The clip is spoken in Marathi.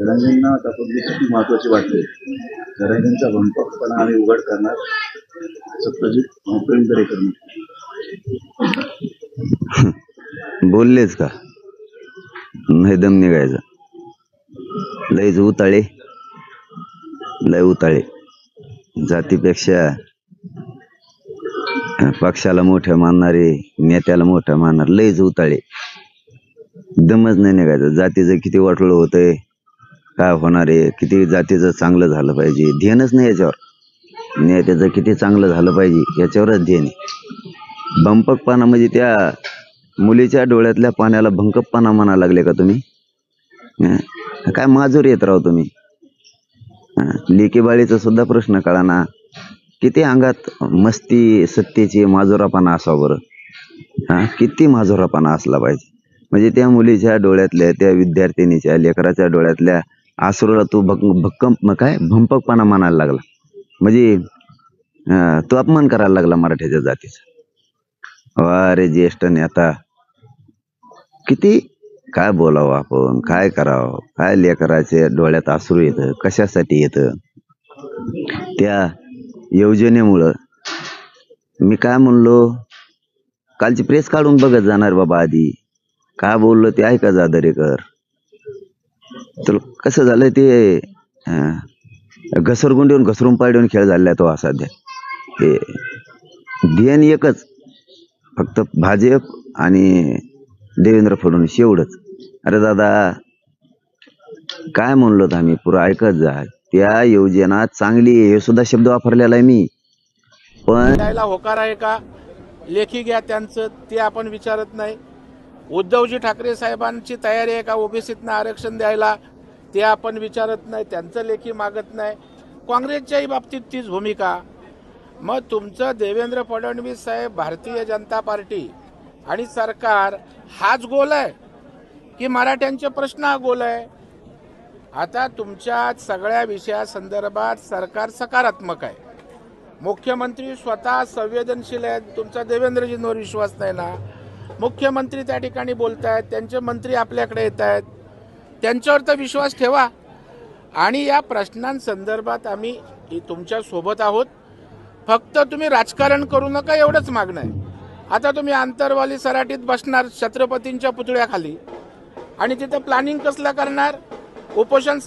जरांगेंना आता पब्लिक किती महत्वाची वाटते. जरांगेंचा भंपकपणा आम्ही उघड करणार. सत्यजित प्रेमदरेकर बोललेच का नाही दम निघायचा. लयच उताळे, लय उताळे. जातीपेक्षा पक्षाला मोठं मानणारे, नेत्याला मोठं मानणार लयच उताळे. दमच नाही निघायचं. जातीचं किती वाटलं होतंय, काय होणार आहे, किती जातीचं चांगलं झालं पाहिजे, ध्यानच नाही याच्यावर. नेत्याचं किती चांगलं झालं पाहिजे याच्यावरच ध्यान आहे. भंपकपणा म्हणजे त्या मुलीच्या डोळ्यातल्या पाण्याला भंकपपणा म्हणा लागले का तुम्ही? काय माजूर येत राहो तुम्ही. लेकीबाळीचा सुद्धा प्रश्न कळा ना. किती अंगात मस्ती सत्तेची माजुरापणा असावं बरं. किती माजुरापणा असला पाहिजे. म्हणजे त्या मुलीच्या डोळ्यातल्या, त्या विद्यार्थिनीच्या लेकराच्या डोळ्यातल्या आसरूला तू भक्कम काय भंपकपणा म्हणायला लागला. म्हणजे तो अपमान करायला लागला मराठ्याच्या जातीचा. अरे ज्येष्ठ नेता, किती काय बोलावं आपण, काय करावं, काय लेकराच्या डोळ्यात आसरू येतं, कशासाठी येतं. त्या योजनेमुळं मी काय म्हणलो, कालची प्रेस काढून बघत जाणार बाबा. आधी काय बोललो ते ऐका जादरेकर. तर कसं झालं ते घसरगुंडीहून घसरून पाडून खेळ झालेला तो सध्या. ते ध्येय एकच, फक्त भाजप आणि देवेंद्र फडणवीस एवढंच. अरे दादा काय म्हणलो आम्ही, पुरं ऐकत जा. त्या योजना चांगली हे सुद्धा शब्द वापरलेला आहे मी. पण द्यायला होकार आहे का, लेखी घ्या त्यांचं, ते आपण विचारत नाही. उद्धवजी ठाकरे साहेबांची तयारी आहे का ओबीसीतनं आरक्षण द्यायला, ते आपण विचारत नाही. त्यांचं लेखी मागत नाही. काँग्रेसच्याही बाबतीत तीच भूमिका. मग तुमचं देवेंद्र फडणवीस साहेब, भारतीय जनता पार्टी आणि सरकार हाच गोल आहे की मराठ्यांचे प्रश्न हा गोल आहे? आता तुमच्या सगळ्या विषयासंदर्भात सरकार सकारात्मक आहे. मुख्यमंत्री स्वतः संवेदनशील आहेत. तुमचा देवेंद्रजींवर विश्वास नाही ना. मुख्यमंत्री त्या ठिकाणी बोलत आहेत, त्यांचे मंत्री आपल्याकडे येत आहेत, त्यांच्यावर तर विश्वास ठेवा. आणि या प्रश्नांसंदर्भात आम्ही तुमच्या सोबत आहोत. फक्त तुम्ही राजकारण करू नका एवढंच मागणं आहे. आता तुम्ही आंतरवाली सराटीत बसणार छत्रपतींच्या पुतळ्याखाली आणि तिथं प्लॅनिंग कसलं करणार, उपोषण